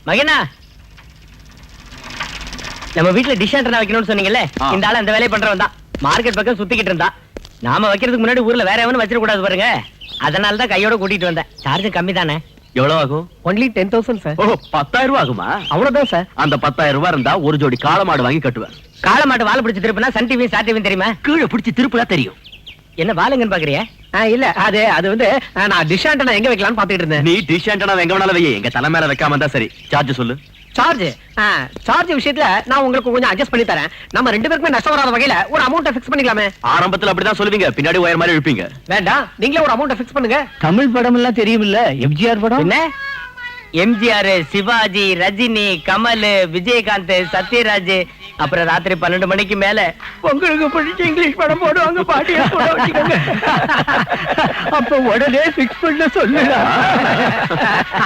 மகனா, நம்ம வீட்டுல டிஷ் ஆண்டனா வைக்கணும்னு சொன்னீங்கல்ல, இந்த ஆளு அந்த வேலையை பண்றவன் தான். மார்க்கெட் பக்கம் சுத்திக்கிட்டு இருந்தா. நாம வைக்கிறதுக்கு முன்னாடி ஊர்ல வேற எவனும் வச்சிட கூடாது பாருங்க. அதனாலதான் கையோட கூட்டிட்டு வந்தேன். சார்ஜ் கம்மி தானே. எவ்வளவு ஆகும்? Only 10,000 sir. ஓ, 10,000 ரூபாய் ஆகுமா? அவ்வளவுதான் சார். அந்த 10,000 ரூபாய் இருந்தா ஒரு ஜோடி காளமாடு வாங்கி கட்டுவேன். காளமாட்டு வாழை பிடிச்சி திருப்பினா சன் டிவி ஸ்டார் டிவி தெரியுமா? கீழே பிடிச்சி திருப்பினா தெரியும். என்ன வாழுங்கன்னு பாக்குறியா? இல்ல அது வந்து நான் டிஷ் ஆண்டனா எங்க வைக்கலாம்னு பாத்துக்கிட்டு இருந்தேன். நீ டிஷ் ஆண்டனா எங்க வேணாலும் வை, எங்க தலை மேல வைக்காம இருந்தா சரி. சார்ஜ் சொல்லு. சார்ஜ் விஷயத்துல நான் உங்களுக்கு கொஞ்சம் அட்ஜஸ்ட் பண்ணி தரேன். நம்ம ரெண்டு பேருக்குமே நஷ்டம் வராத வகையில ஒரு அமௌண்ட் ஃபிக்ஸ் பண்ணிக்கலாமே. ஆரம்பத்துல அப்படிதான் சொல்லுவீங்க, பின்னாடி ஒயர் மாதிரி இழுப்பீங்க. வேண்டாம், நீங்களே ஒரு அமௌண்ட் ஃபிக்ஸ் பண்ணுங்க. தமிழ் படம் எல்லாம் தெரியுமில்ல, எம்ஜிஆர் படம் என்ன? எம்ஜிஆர், சிவாஜி, ரஜினி, கமல், விஜயகாந்த், சத்யராஜ், அப்புறம் ராத்திரி 12 மணிக்கு மேல உங்களுக்கு பிடிச்ச இங்கிலீஷ் படம் போடுவாங்க. பாட்டியா போட வச்சுக்கோங்க. அப்ப உடனே பிக்ஸ் பண்ண சொல்லுங்க.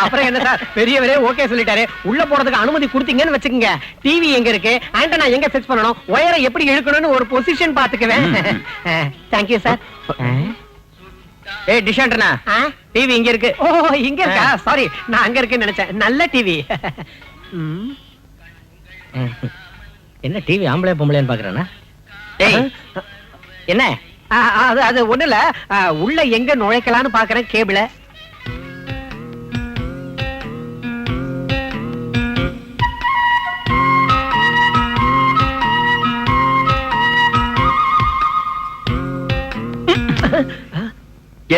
அப்புறம் என்ன சார், பெரியவரே ஓகே சொல்லிட்டாரு. உள்ள போறதுக்கு அனுமதி கொடுத்தீங்கன்னு வச்சுக்கோங்க. டிவி எங்க இருக்கு, ஆண்டனா எங்க ஃபிக்ஸ் பண்ணணும், ஒயரை எப்படி இழுக்கணும்னு ஒரு பொசிஷன் பாத்துக்குவேன். Thank you sir. ஏய் டிஷ் ஆண்டனா, டிவி இங்க இருக்கு. ஓ, இங்க இருக்கா? சாரி, நான் அங்க இருக்கேன்னு நினைச்சேன். நல்ல டிவி. என்ன டிவி ஆம்பளை பொம்பளைன்னு பாக்குறானா? ஏய் என்ன? அது ஒண்ணு இல்ல, உள்ள எங்க நுழைக்கலாம்னு பாக்குறேன் கேபிள.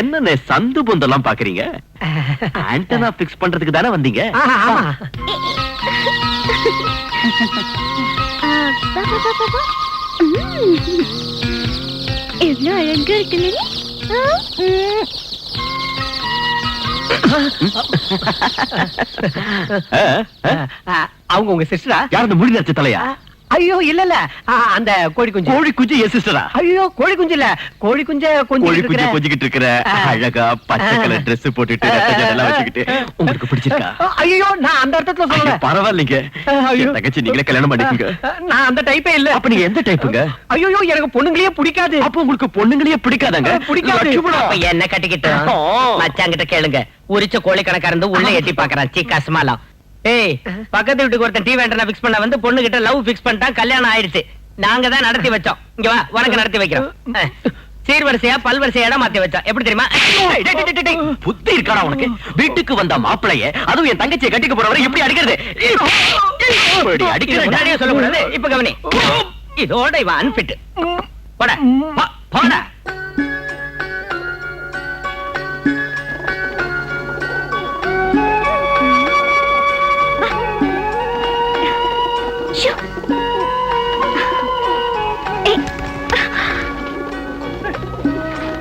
என்ன சந்து பொந்தெல்லாம் பாக்குறீங்க? ஆண்டனா பிக்ஸ் பண்றதுக்கு தானே வந்தீங்க? எவ்வளவு அழகா இருக்குல்ல. அவங்க உங்க சிஸ்டரா? யாரு முடி நரைச்ச தலையா? ஐயோ இல்ல இல்ல, அந்த கோழி குஞ்சு. கோழி குஞ்சு என் சிஸ்டரா? ஐயோ கோழி குஞ்சு இல்ல, கோழி குஞ்சு கொஞ்சிக்கிட்டு இருக்கிற அழகா பச்சை கலர் Dress போட்டுட்டு எல்லாம் வச்சுக்கிட்டு உங்களுக்கு பிடிச்சிருக்கா? ஐயோ நான் அந்த அர்த்தத்துல சொல்லல. பரவாயில்லைங்க, தங்கச்சி நீங்களே கல்யாணம் பண்ணிக்கங்க. நான் அந்த டைப்பே இல்ல. அப்ப நீங்க எந்த டைப்புங்க? ஐயோ எனக்கு பொண்ணுங்களே பிடிக்காது. அப்ப உங்களுக்கு பொண்ணுங்களே பிடிக்காதாங்க? பிடிக்காது. அப்ப என்ன கட்டிக்கிட்டு மச்சாங்கிட்ட கேளுங்க. உரிச்ச கோழி கணக்கா இருந்து உள்ள எட்டி பாக்குறான். சீ கஸ்மாலாம். ஏய், பக்கத்து வீட்டுக்கு ஒருத்தன் டிவி ஆண்டனா ஃபிக்ஸ் பண்ண வந்து பொண்ணு கிட்ட லவ் ஃபிக்ஸ் பண்ணிட்டான். கல்யாணம் ஆயிடுச்சு. நாங்க தான் நடத்தி வச்சோம். இங்க வா, உனக்கு நடத்தி வைக்கிறோம். சீர்வரிசையா பல்வரிசையா இடம் மாத்தி வச்சோம். எப்படி தெரியுமா? புத்தி இருக்காடா உனக்கு? வீட்டுக்கு வந்த மாப்பிளைய, அதுவும் என் தங்கச்சியை கட்டிக்க போறவரை எப்படி அடிக்கிறது? அடிக்கிறது முன்னாடியே சொல்லக்கூடாது. இப்ப கவனி, இதோட இவன் அன்பிட். போட போட.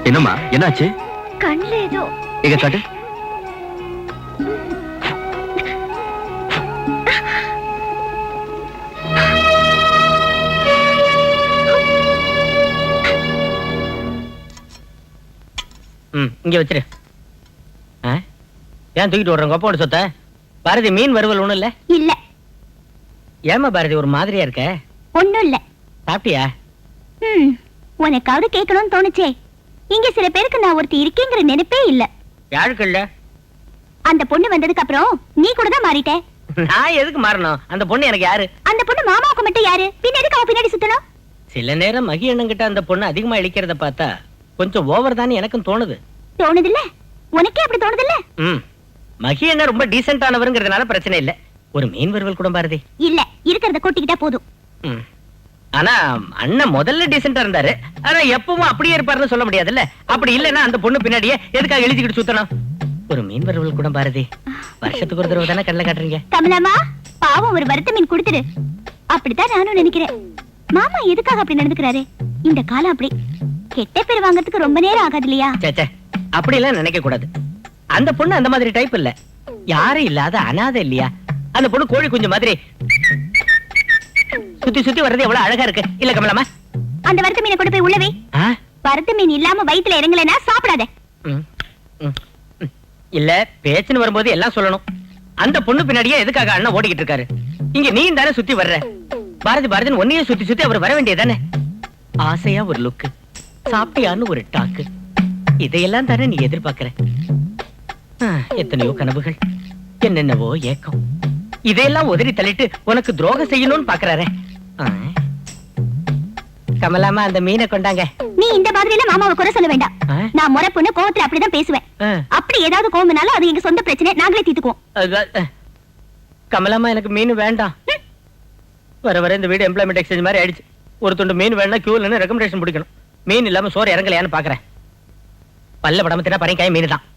என்னம்மா, என்னாச்சு? கண்ணுல ஏதோ. எங்க காட்டு. இங்க வச்சிரு. ஏன் தூக்கிட்டு வர்றோம் கோப்போட சொத்த? பாரதி, மீன் வறுவல் ஒண்ணும் இல்ல? இல்ல. ஏமா பாரதி ஒரு மாதிரியா இருக்க? ஒண்ணும் இல்ல. சாப்பிட்டியா? உனக்காவது கேட்கணும்னு தோணுச்சே. இங்க சில பேருக்கு நான் ஒருத்தி இருக்கேங்கிற நினைப்பே இல்ல. யாருக்கு இல்ல? அந்த பொண்ணு வந்ததுக்கு அப்புறம் நீ கூட தான் மாறிட்ட. நான் எதுக்கு மாறணும்? அந்த பொண்ணு எனக்கு யாரு? அந்த பொண்ணு மாமாவுக்கு மட்டும் யாரு? பின்னாடி அவ பின்னாடி சுத்தணும். சில நேரம் மகி அண்ணங்கிட்ட அந்த பொண்ணு அதிகமா இழிக்கிறத பார்த்தா கொஞ்சம் ஓவர் தானே எனக்கும் தோணுது. தோணுது இல்ல? உனக்கே அப்படி தோணுது இல்ல? மகி அண்ணன் ரொம்ப டீசென்டானவருங்கிறதுனால பிரச்சனை இல்ல. ஒரு மீன் வறுவல் கூட பாரதி இல்ல, இருக்கிறத கொட்டிக்கிட்டா போதும். ஆனா அண்ணன் முதல்ல டீசென்டா இருந்தாரு. ஆனா எப்பவும் அப்படியே இருப்பாருன்னு சொல்ல முடியாதுல்ல. அப்படி இல்லன்னா அந்த பொண்ணு பின்னாடியே எதுக்காக எழுதிக்கிட்டு சுத்தணும்? ஒரு மீன் வறுவல் கூட பாரதி வருஷத்துக்கு ஒரு தடவை தானே கண்ணில் காட்டுறீங்க. கமலாமா, பாவம் ஒரு வறுத்த மீன் கொடுத்துரு. அப்படித்தான் நானும் நினைக்கிறேன். மாமா எதுக்காக அப்படி நடந்துக்கிறாரு? இந்த காலம் அப்படி. கெட்ட பேர் வாங்கறதுக்கு ரொம்ப நேரம் ஆகாது இல்லையா? சேச்சே, அப்படி எல்லாம் நினைக்க கூடாது. அந்த பொண்ணு அந்த மாதிரி டைப் இல்ல. யாரும் இல்லாத அனாதை இல்லையா? அந்த பொண்ணு கோழி குஞ்சு மாதிரி சுத்தி சுத்தி வர்றது எவ்வளவு அழகா இருக்கு இல்ல கமலம்மா? அந்த வறுத்த மீனை கொண்டு போய் உள்ளவே. வறுத்த மீன் இல்லாம வயித்துல இறங்கலனா சாப்பிடாத. இல்ல, பேச்சுன்னு வரும்போது எல்லாம் சொல்லணும். அந்த பொண்ணு பின்னாடியே எதுக்காக அண்ணன் ஓடிக்கிட்டு இருக்காரு? இங்க நீ தானே சுத்தி வர்ற. பாரதி பாரதின்னு ஒன்னையே சுத்தி சுத்தி அவர் வர வேண்டியதானே? ஆசையா ஒரு லுக்கு, சாப்பிட்டியான்னு ஒரு டாக்கு, இதையெல்லாம் தானே நீ எதிர்பார்க்கிற. எத்தனையோ கனவுகள், என்னென்னவோ ஏக்கம். இதையெல்லாம் உதறி தள்ளிட்டு உனக்கு துரோகம் செய்யணும்னு பாக்குறாரு. கமலாமா அந்த மீனை கொண்டாங்க. நீ இந்த மாதிரி எல்லாம் மாமாவை குறை சொல்ல வேண்டாம். நான் முறை பொண்ணு கோவத்துல அப்படிதான் பேசுவேன். அப்படி ஏதாவது கோவம்னாலும் அது எங்க சொந்த பிரச்சனை, நாங்களே தீர்த்துக்குவோம். கமலாமா எனக்கு மீன் வேண்டாம். வர வர இந்த வீடு எம்ப்ளாய்மெண்ட் எக்ஸ்சேஞ்ச் மாதிரி ஆயிடுச்சு. ஒரு துண்டு மீன் வேணா கியூல நின்னு ரெக்கமெண்டேஷன் பிடிக்கணும். மீன் இல்லாம சோறு இறங்கலையான்னு பாக்குறேன். பல்ல படம தின்னா பறைக்காய் மீன் தான்.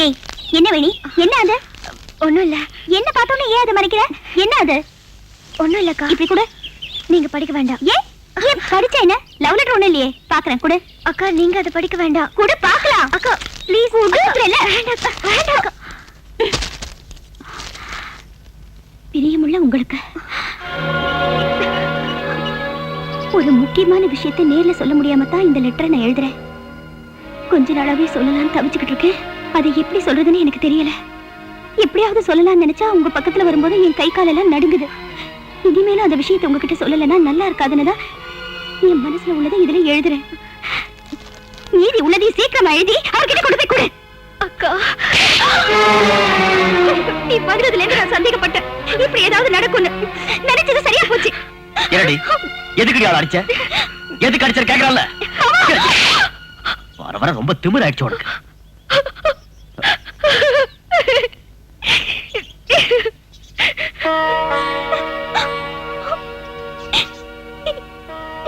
ஏய் என்ன வேணி? என்ன அது? ஒண்ணும் இல்ல. என்ன பார்த்தோன்னே ஏன் அதை மறைக்கிற? என்ன அது? ஒண்ணும் இல்லக்கா. இப்படி கூட நீங்க படிக்க வேண்டாம். ஏன் ஏன் படிச்சா என்ன? லவ் லெட்டர் ஒண்ணும் இல்லையே. பாக்குறேன் கூட. அக்கா நீங்க அதை படிக்க வேண்டாம். கூட பார்க்கலாம். அக்கா ப்ளீஸ் குடுறேல. வேண்டாம் அக்கா. பிரியமுள்ள உங்களுக்கு ஒரு முக்கியமான விஷயத்தை நேர்ல சொல்ல முடியாம தான் இந்த லெட்டரை நான் எழுதுறேன். கொஞ்ச நாளாவே சொல்லலாம்னு தவிச்சுக்கிட்டு இருக்கேன். அதை எப்படி சொல்றதுன்னு எனக்கு தெரியல. எப்படியாவது சொல்லலாம்னு நினைச்சா உங்க பக்கத்துல வரும்போது என் கை காலெல்லாம் நடுங்குது. இனிமேலும் அந்த விஷயத்தை உங்ககிட்ட சொல்லலைன்னா நல்லா இருக்காதுன்னு தான் என் மனசுல உள்ளதை இதுல எழுதுறேன். மீதி உள்ளதை சீக்கிரமா எழுதி அவர்கிட்ட கொண்டு போய் கொடு. அக்கா நீ பதினதுல இருந்து நான் சந்தேகப்பட்டேன். இப்படி ஏதாவது நடக்கும்னு நினைச்சது சரியா போச்சு. என்னடி எதுக்கு ஆள் அடிச்ச? எதுக்கு அடிச்ச கேக்குறல்ல? வர வர ரொம்ப திமிராயிடுச்சு உனக்கு.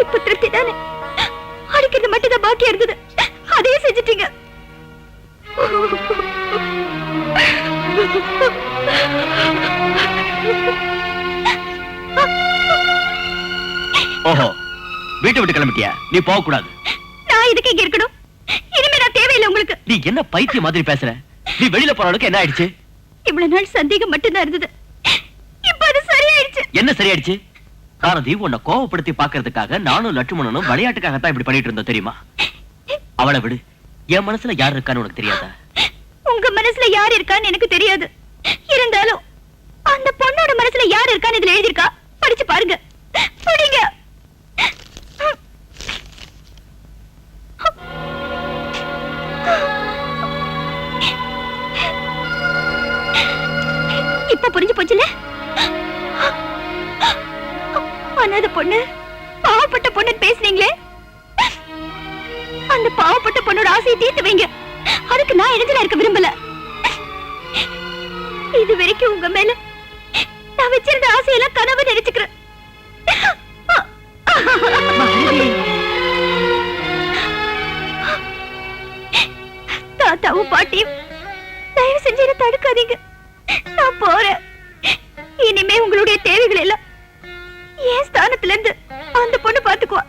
இப்ப திருப்தி தானே? அடிக்கிறது மட்டும் தான் பாக்கியா இருந்தது. அதே செஞ்சிட்டீங்க. ஓஹோ வீட்டை விட்டு கிளம்பிட்டியா? நீ போக கூடாது. நான் இதுக்கு இங்க இருக்கணும். இனிமே நான் தேவையில்லை உங்களுக்கு. நீ என்ன பைத்திய மாதிரி பேசுற? நீ வெளியில போறவனுக்கு என்ன ஆயிடுச்சு? இவ்வளவு நாள் சந்தேகம் மட்டும்தான் இருந்தது. இப்ப அது சரியாயிடுச்சு. என்ன சரியாயிடுச்சு? பாரதி உன்னை கோவப்படுத்தி பாக்குறதுக்காக நானும் லட்சுமணனும் விளையாட்டுக்காகத்தான் இப்படி பண்ணிட்டு இருந்தோம் தெரியுமா? அவளை விடு. என் மனசுல யார் இருக்கான்னு உனக்கு தெரியாதா? உங்க மனசுல யார் இருக்கான்னு எனக்கு தெரியாது. இருந்தாலும் அந்த பொண்ணோட மனசுல யார் இருக்கான்னு இதுல எழுதிருக்கா. படிச்சு பாருங்க. படிங்க. இப்ப புரிஞ்சு போச்சுல? அனாதை பொண்ணு, பாவப்பட்ட பொண்ணு பேசுனீங்களே, அந்த பாவப்பட்ட பொண்ணோட ஆசையை தீர்த்து வைங்க. அதுக்கு நான் இடத்துல இருக்க விரும்பல. இது வரைக்கும் உங்க மேல நான் வச்சிருந்த ஆசையெல்லாம் கனவு நினைச்சுக்கிறேன். தாத்தாவும் பாட்டியும் தயவு செஞ்சு என்ன தடுக்காதீங்க. நான் போறேன். இனிமே உங்களுடைய தேவைகள் எல்லாம் என் ஸ்தானத்துல இருந்து அந்த பொண்ணு பாத்துக்குவா.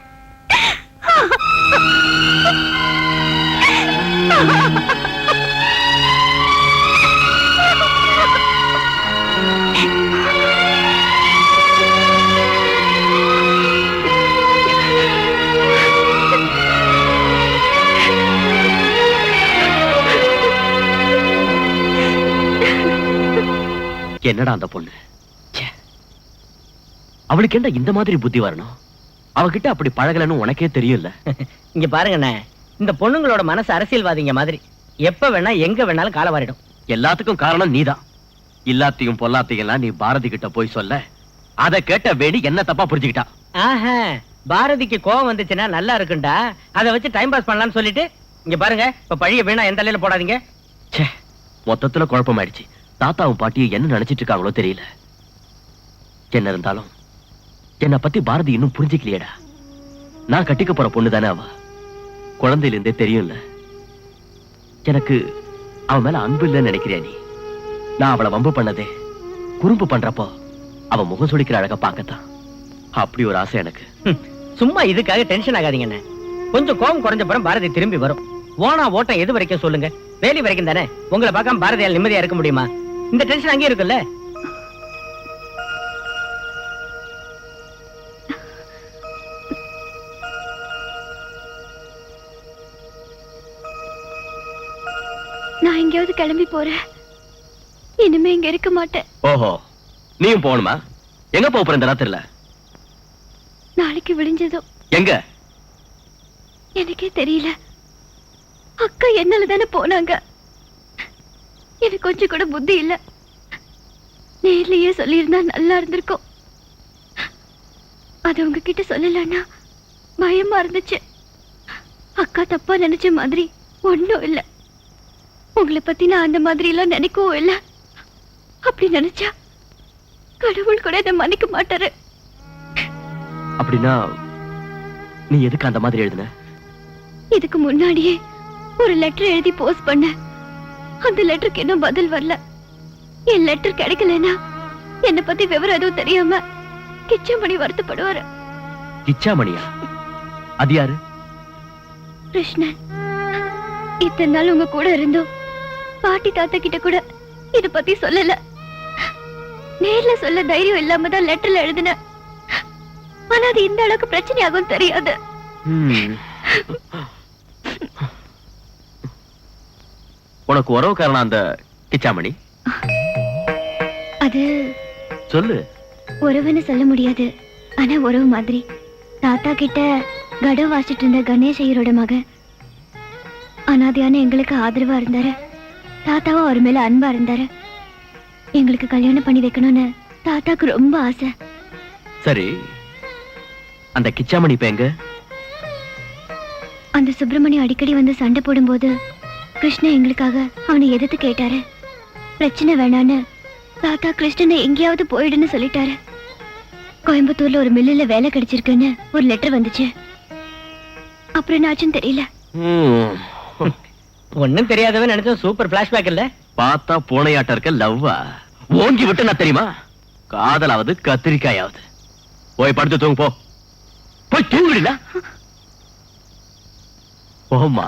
என்னடா அந்த பொண்ணு? அவளுக்கு என்ன இந்த மாதிரி புத்தி வரணும்? அவகிட்ட அப்படி பழகலன்னு உனக்கே தெரியும்ல. இங்க பாருங்கண்ணே, இந்த பொண்ணுங்களோட மனசு அரசியல்வாதிங்க மாதிரி எப்ப வேணா எங்க வேணாலும் கால வாரிடும். எல்லாத்துக்கும் காரணம் நீதான். இல்லாத்தையும் பொல்லாத்தையும் எல்லாம் நீ பாரதி கிட்ட போய் சொல்ல, அதை கேட்ட வேணி என்ன தப்பா புரிஞ்சுக்கிட்டா. ஆஹா, பாரதிக்கு கோவம் வந்துச்சுன்னா நல்லா இருக்குண்டா, அதை வச்சு டைம் பாஸ் பண்ணலாம்னு சொல்லிட்டு இங்க பாருங்க, இப்ப பழிய வீணா எந்த தலையில போடாதீங்க. மொத்தத்துல குழப்பமாயிடுச்சு. தாத்தாவும் பாட்டியும் என்ன நினைச்சிட்டு இருக்காங்களோ தெரியல. என்ன இருந்தாலும் என்னை பத்தி பாரதி இன்னும் புரிஞ்சுக்கலையடா. நான் கட்டிக்க போற பொண்ணு தானே அவ. குழந்தையில இருந்தே தெரியும்ல எனக்கு அவன் மேல அன்பு இல்லைன்னு நினைக்கிறியா நீ? நான் அவளை வம்பு பண்ணதே குறும்பு பண்றப்போ அவ முகம் சுளிக்கிற அழகா பார்க்கத்தான். அப்படி ஒரு ஆசை எனக்கு. சும்மா இதுக்காக டென்ஷன் ஆகாதீங்க. கொஞ்சம் கோபம் குறைஞ்ச பிறகு பாரதி திரும்பி வரும். ஓனா ஓட்டம் எது வரைக்கும் சொல்லுங்க? வேலி வரைக்கும் தானே. உங்களை பார்க்காம பாரதியால் நிம்மதியா இருக்க முடியுமா? இந்த டென்ஷன் அங்கே இருக்குல்ல. நான் எங்கேயாவது கிளம்பி போறேன். இனிமே இங்க இருக்க மாட்டேன். ஓஹோ, நீயும் போகணுமா? எங்க போற இந்த ராத்திரில? நாளைக்கு விழிஞ்சதும் எங்க? எனக்கே தெரியல. அக்கா என்னால தானே போனாங்க. எனக்கு கொஞ்சம் கூட புத்தி இல்ல. நேர்லயே சொல்லியிருந்தா நல்லா இருந்திருக்கும். அது உங்ககிட்ட சொல்லலன்னா பயமா இருந்துச்சு. அக்கா தப்பா நினைச்ச மாதிரி ஒண்ணும் இல்ல. உங்களை பத்தி நான் அந்த மாதிரி எல்லாம் நினைக்கவும் இல்ல. அப்படி நினைச்சா கடவுள் கூட என்ன மன்னிக்க மாட்டாரு. அப்படின்னா நீ எதுக்கு அந்த மாதிரி எழுதுன? இதுக்கு முன்னாடியே ஒரு லெட்டர் எழுதி போஸ்ட் பண்ண. அந்த லெட்டருக்கு இன்னும் பதில் வரல. என் லெட்டர் கிடைக்கலனா என்ன பத்தி விவரம் எதுவும் தெரியாம கிச்சமணி வருத்தப்படுவாரு. கிச்சாமணியா? அது யாரு? கிருஷ்ணன். இத்தனை நாள் உங்க கூட இருந்தோம். பாட்டி தாத்தா கிட்ட கூட இத பத்தி சொல்லல. நேர்ல சொல்ல தைரியம் இல்லாம தான் லெட்டர்ல எழுதின. ஆனா அது இந்த அளவுக்கு பிரச்சனை ஆகும் தெரியாது. உனக்கு உறவு காரணம் அந்த கிச்சாமணி? அது சொல்லு. உறவுன்னு சொல்ல முடியாது. ஆனா உறவு மாதிரி. தாத்தா கிட்ட கடம் வாசிட்டு இருந்த கணேஷ் ஐயரோட மகன். அனாதையான எங்களுக்கு ஆதரவா இருந்தாரு. தாத்தாவும் அவர் மேல அன்பா இருந்தாரு. எங்களுக்கு கல்யாணம் பண்ணி வைக்கணும்னு தாத்தாக்கு ரொம்ப ஆசை. சரி, அந்த கிச்சாமணி இப்ப எங்க? அந்த சுப்பிரமணியம் அடிக்கடி வந்து சண்டை போடும்போது கிருஷ்ணன் எங்களுக்காக அவனை எதிர்த்து கேட்டாரு. பிரச்சனை வேணான்னு தாத்தா கிருஷ்ணனை எங்கேயாவது போயிடுன்னு சொல்லிட்டாரு. கோயம்புத்தூர்ல ஒரு மில்லுல வேலை கிடைச்சிருக்குன்னு ஒரு லெட்டர் வந்துச்சு. அப்புறம் என்னாச்சுன்னு தெரியல. ஒண்ணும் தெரியாதவன் நினைச்சோம். சூப்பர் பிளாஷ்பேக் இல்ல? பார்த்தா பூனையாட்ட இருக்க லவ்வா ஓங்கி விட்டு நான் தெரியுமா? காதலாவது கத்திரிக்காயாவது. போய் படுத்து தூங்கு போ. போய் தூங்குடா. போமா.